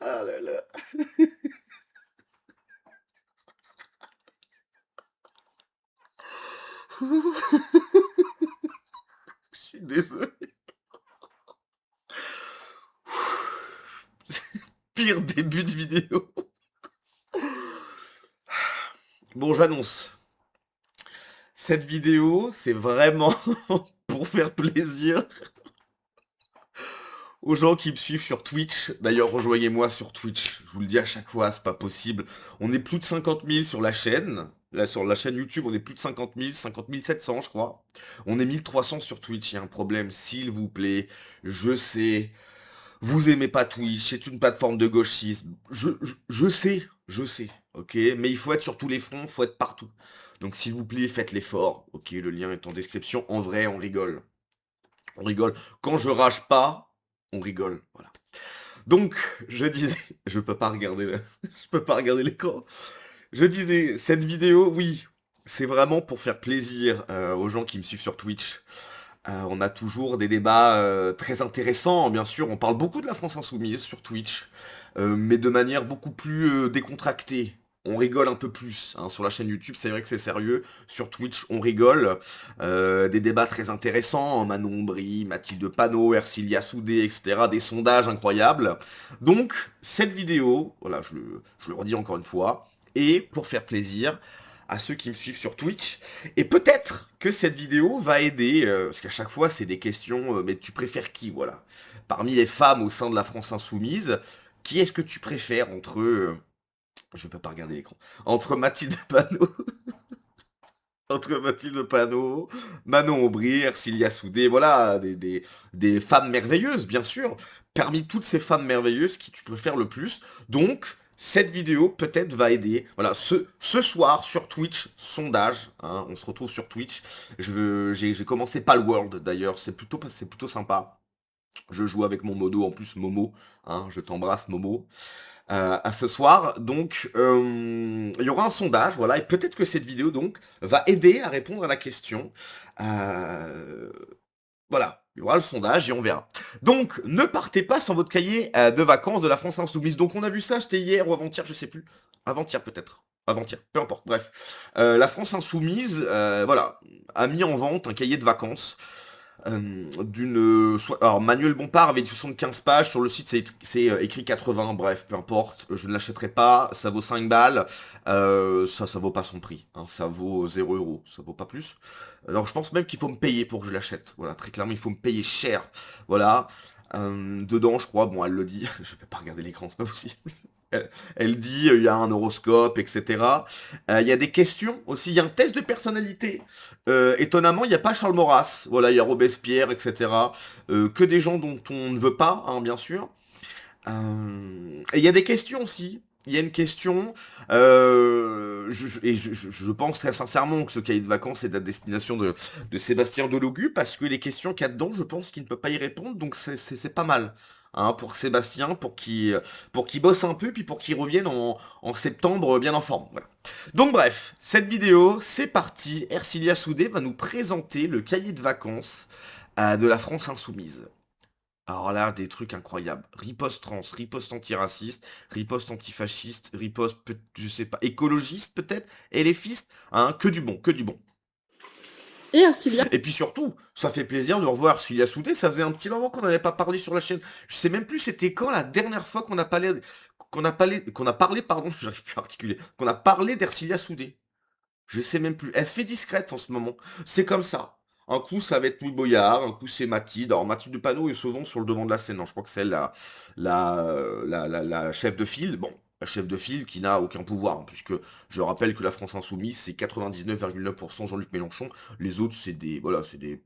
Ah là là. Je suis désolé. Pire début de vidéo. Bon, j'annonce. Cette vidéo, c'est vraiment pour faire plaisir aux gens qui me suivent sur Twitch. D'ailleurs, rejoignez-moi sur Twitch. Je vous le dis à chaque fois, c'est pas possible. On est plus de 50 000 sur la chaîne. Là, sur la chaîne YouTube, on est plus de 50 000, 50 700, je crois. On est 1300 sur Twitch. Il y a un problème, s'il vous plaît. Je sais. Vous aimez pas Twitch, c'est une plateforme de gauchisme. Je sais, ok. Mais il faut être sur tous les fronts, faut être partout. Donc s'il vous plaît, faites l'effort. Ok, le lien est en description. En vrai, on rigole. On rigole. Quand je rage pas, on rigole. Voilà. Donc, je disais, je peux pas regarder, je peux pas regarder l'écran. Je disais, cette vidéo, oui, c'est vraiment pour faire plaisir aux gens qui me suivent sur Twitch. On a toujours des débats très intéressants, bien sûr. On parle beaucoup de la France insoumise sur Twitch, mais de manière beaucoup plus décontractée. On rigole un peu plus. Hein. Sur la chaîne YouTube, c'est vrai que c'est sérieux. Sur Twitch, on rigole. Des débats très intéressants. Manon Brie, Mathilde Panot, Ercilia Soudé, etc. Des sondages incroyables. Donc, cette vidéo, voilà, je le redis encore une fois, est pour faire plaisir à ceux qui me suivent sur Twitch. Et peut-être que cette vidéo va aider, parce qu'à chaque fois c'est des questions, mais tu préfères qui, voilà. Parmi les femmes au sein de la France insoumise, qui est-ce que tu préfères entre, je peux pas regarder l'écran, entre Mathilde Panot, entre Mathilde Panot, Manon Aubry, Ercilia Soudé, voilà, des femmes merveilleuses, bien sûr. Parmi toutes ces femmes merveilleuses, qui tu préfères le plus. Donc, cette vidéo peut-être va aider. Voilà, ce soir sur Twitch, sondage, hein, on se retrouve sur Twitch. J'ai commencé Palworld d'ailleurs, c'est plutôt sympa. Je joue avec mon modo en plus, Momo, hein, je t'embrasse Momo à ce soir. Donc, il y aura un sondage, voilà, et peut-être que cette vidéo, donc, va aider à répondre à la question. Euh, voilà, il y aura le sondage et on verra. Donc, ne partez pas sans votre cahier de vacances de la France Insoumise. Donc, on a vu ça, c'était hier ou avant-hier, je sais plus. Avant-hier peut-être. Avant-hier, peu importe, bref. La France Insoumise, voilà, a mis en vente un cahier de vacances alors Manuel Bompard avait 75 pages, sur le site c'est écrit 80, bref, peu importe, je ne l'achèterai pas, ça vaut 5 balles, ça vaut pas son prix, hein, ça vaut 0 €, ça vaut pas plus. Alors je pense même qu'il faut me payer pour que je l'achète, voilà, très clairement il faut me payer cher, voilà. Dedans je crois, bon elle le dit, je vais pas regarder l'écran, c'est pas possible. Elle dit, il y a un horoscope, etc. Il y a des questions aussi, il y a un test de personnalité. Étonnamment, il n'y a pas Charles Maurras, voilà, il y a Robespierre, etc. Que des gens dont on ne veut pas, hein, bien sûr. Et il y a des questions aussi. Il y a une question, je pense très sincèrement que ce cahier de vacances est à destination de Sébastien Delogu, parce que les questions qu'il y a dedans, je pense qu'il ne peut pas y répondre, donc c'est pas mal. Hein, pour Sébastien, pour qu'il bosse un peu, puis pour qu'il revienne en septembre bien en forme. Voilà. Donc bref, cette vidéo, c'est parti. Ercilia Soudé va nous présenter le cahier de vacances de la France insoumise. Alors là, des trucs incroyables. Riposte trans, riposte antiraciste, riposte antifasciste, riposte, je sais pas, écologiste peut-être, LFiste, hein, que du bon, que du bon. Et Ercilia. Et puis surtout, ça fait plaisir de revoir Ercilia Soudé, ça faisait un petit moment qu'on n'avait pas parlé sur la chaîne. Je sais même plus c'était quand la dernière fois qu'on a parlé, pardon, j'arrive plus à articuler, qu'on a parlé d'Ercilia Soudé. Je sais même plus. Elle se fait discrète en ce moment. C'est comme ça. Un coup, ça va être Louis Boyard, un coup, c'est Mathilde. Alors, Mathilde de Panot est souvent sur le devant de la scène. Non, je crois que c'est elle la chef de file. Bon, la chef de file qui n'a aucun pouvoir, hein, puisque je rappelle que la France Insoumise, c'est 99,9% Jean-Luc Mélenchon. Les autres, c'est des. Voilà, c'est des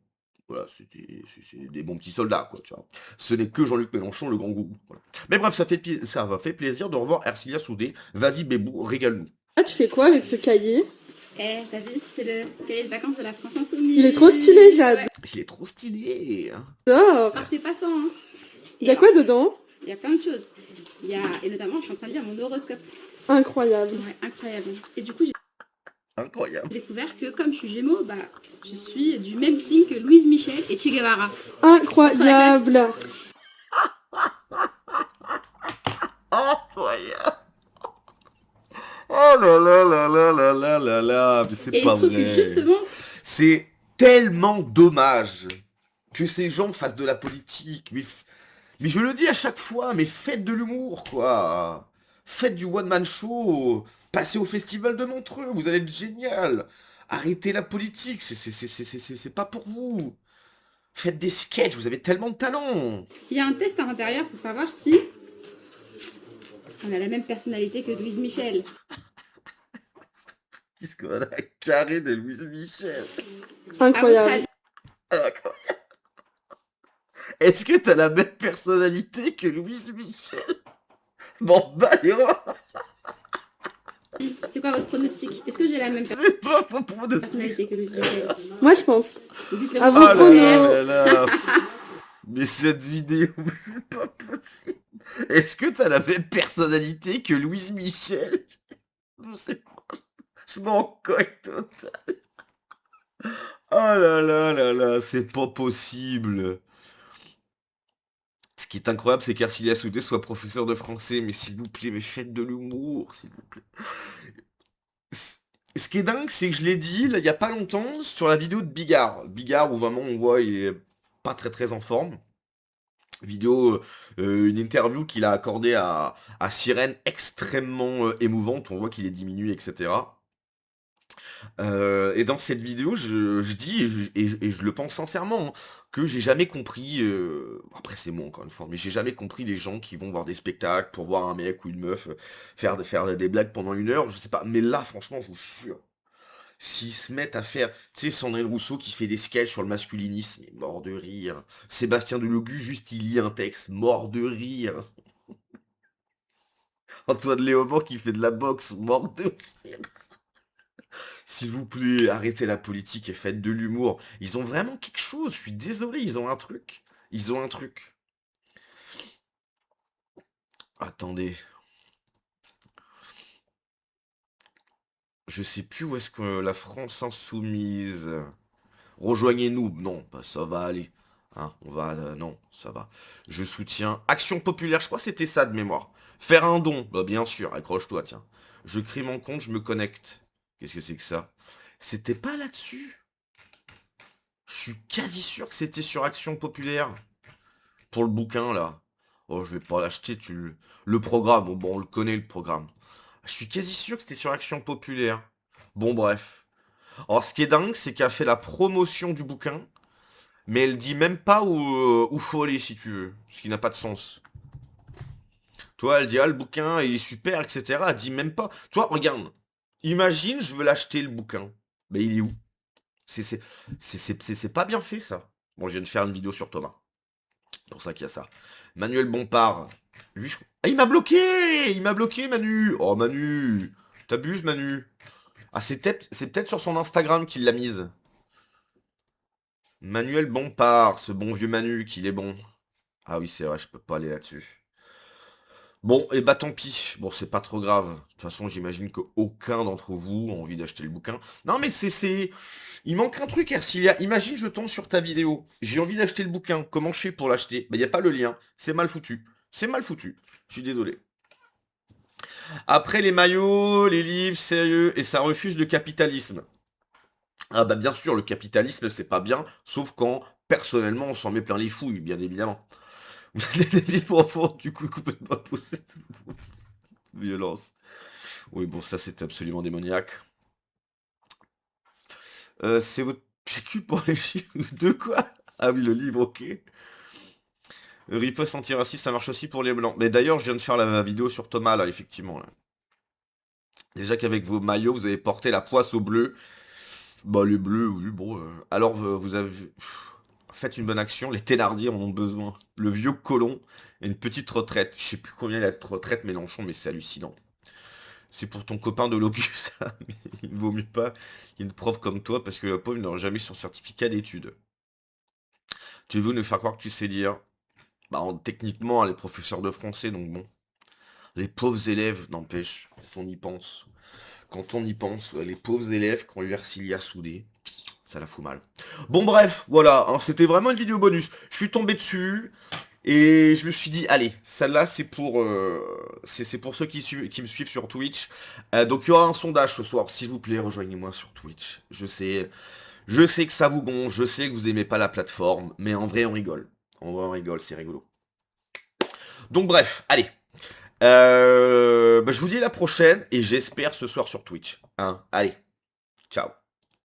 bons petits soldats, quoi, tu vois. Ce n'est que Jean-Luc Mélenchon, le grand gourou. Voilà. Mais bref, ça va fait plaisir de revoir Ercilia Soudé. Vas-y, Bébou, régale-nous. Ah, tu fais quoi avec ce cahier? Eh, t'as vu, c'est le cahier de vacances de la France Insoumise. Il est trop stylé, Jade. Ouais. Il est trop stylé. Oh. Partez pas sans. Hein. Il y a quoi dedans? Il y a plein de choses. Et notamment, je suis en train de lire mon horoscope. Incroyable. Ouais, incroyable. Et du coup, j'ai Incroyable. découvert que comme je suis Gémeaux, bah, je suis du même signe que Louise Michel et Che Guevara. Incroyable. Oh, là là là là là là là là, mais c'est Et il pas se trouve que vrai. justement, C'est tellement dommage que ces gens fassent de la politique. Mais je le dis à chaque fois, mais faites de l'humour, quoi. Faites du one-man show. Passez au festival de Montreux, vous allez être génial. Arrêtez la politique, c'est pas pour vous. Faites des sketchs, vous avez tellement de talent. il y a un test à l'intérieur pour savoir si on a la même personnalité que Louise Michel. Qu'est-ce qu'on a la carré de Louise Michel. À votre Incroyable. avis, D'accord. Est-ce que t'as la même personnalité que Louise Michel? Bon, bah, les reins, c'est quoi votre pronostic? Est-ce que j'ai la même c'est pas mon pronostic. personnalité que Louise Michel? Moi, je pense. Dites-le Ah moi. bon? Oh là Pronos. là là là. Mais cette vidéo, c'est pas possible. Est-ce que t'as la même personnalité que Louise Michel? Je sais pas. Je m'en cogne total. Oh là là là là, c'est pas possible. Ce qui est incroyable, c'est qu'Arcilia Souté soit professeur de français, mais s'il vous plaît, mais faites de l'humour, s'il vous plaît. Ce qui est dingue, c'est que je l'ai dit, là, il y a pas longtemps, sur la vidéo de Bigard. Bigard, où vraiment on voit, il est pas très très en forme. Vidéo, une interview qu'il a accordée à Sirène, extrêmement émouvante, on voit qu'il est diminué, etc. Et dans cette vidéo, je dis, et je le pense sincèrement, hein, que j'ai jamais compris, après c'est moi encore une fois, mais j'ai jamais compris les gens qui vont voir des spectacles pour voir un mec ou une meuf faire des blagues pendant 1 heure, je sais pas. Mais là, franchement, je vous jure, s'ils se mettent à faire, tu sais, Sandrine Rousseau qui fait des sketchs sur le masculinisme, mais mort de rire. Sébastien Delogu, juste il lit un texte, mort de rire. Antoine Léaumont qui fait de la boxe, mort de rire. S'il vous plaît, arrêtez la politique et faites de l'humour. Ils ont vraiment quelque chose, je suis désolé, ils ont un truc. Ils ont un truc. Attendez. Je sais plus où est-ce que la France insoumise. Rejoignez-nous. Non, bah ça va aller. Hein, on va. Non, ça va. Je soutiens. Action populaire, je crois que c'était ça de mémoire. Faire un don. Bah bien sûr, accroche-toi, tiens. Je crée mon compte, je me connecte. Qu'est-ce que c'est que ça? C'était pas là-dessus. Je suis quasi sûr que c'était sur Action populaire. Pour le bouquin, là. Oh, je vais pas l'acheter, Le programme, bon, on le connaît, le programme. Je suis quasi sûr que c'était sur Action populaire. Bon, bref. Alors, ce qui est dingue, c'est qu'elle a fait la promotion du bouquin, mais elle dit même pas où faut aller, si tu veux. Ce qui n'a pas de sens. Toi, elle dit, ah, le bouquin, il est super, etc. Elle dit même pas. Toi, regarde. Imagine, je veux l'acheter, le bouquin. Mais il est où? C'est pas bien fait, ça. Bon, je viens de faire une vidéo sur Thomas. Pour ça qu'il y a ça. Manuel Bompard. Lui, ah, il m'a bloqué! Il m'a bloqué, Manu! Oh, Manu! T'abuses, Manu. Ah, c'est peut-être sur son Instagram qu'il l'a mise. Manuel Bompard, ce bon vieux Manu, qu'il est bon. Ah oui, c'est vrai, je peux pas aller là-dessus. Bon, et bah tant pis. Bon, c'est pas trop grave. De toute façon, j'imagine qu'aucun d'entre vous a envie d'acheter le bouquin. Non, mais c'est... Il manque un truc, Ercilia. Imagine, je tombe sur ta vidéo. J'ai envie d'acheter le bouquin. Comment je fais pour l'acheter? Bah, y a pas le lien. C'est mal foutu. C'est mal foutu. Je suis désolé. Après, les maillots, les livres, sérieux, et ça refuse le capitalisme. Ah bah bien sûr, le capitalisme, c'est pas bien, sauf quand, personnellement, on s'en met plein les fouilles, bien évidemment. Vous êtes des débiles profonds, du coup, complètement poussé. Violence. Oui, bon, ça, c'est absolument démoniaque. C'est votre PQ pour les chiffres de quoi? Ah oui, le livre, ok. Riposte antiraciste, ça marche aussi pour les blancs. Mais d'ailleurs, je viens de faire la vidéo sur Thomas, là, effectivement. Là. Déjà qu'avec vos maillots, vous avez porté la poisse au bleu. Bah, les bleus, oui, bon. Alors, vous avez... Faites une bonne action, les Thénardier en ont besoin. Le vieux colon et une petite retraite. Je sais plus combien il a de retraite, Mélenchon, mais c'est hallucinant. C'est pour ton copain de l'OCU, ça. Mais il vaut mieux pas qu'il y ait une prof comme toi, parce que la pauvre n'aurait jamais eu son certificat d'études. Tu veux nous faire croire que tu sais lire? Bah, techniquement, elle est professeure de français, donc bon. Les pauvres élèves, n'empêche, quand on y pense. Quand on y pense, ouais, les pauvres élèves, quand Ercilia soudé, ça la fout mal. Bon bref, voilà, hein, c'était vraiment une vidéo bonus. Je suis tombé dessus. Et je me suis dit, allez, celle-là, c'est pour ceux qui me suivent sur Twitch. Donc, il y aura un sondage ce soir. S'il vous plaît, rejoignez-moi sur Twitch. Je sais que ça vous gonfle, je sais que vous aimez pas la plateforme, mais en vrai, on rigole. En vrai, on rigole, c'est rigolo. Donc, bref, allez. Je vous dis à la prochaine et j'espère ce soir sur Twitch. Hein, allez, ciao.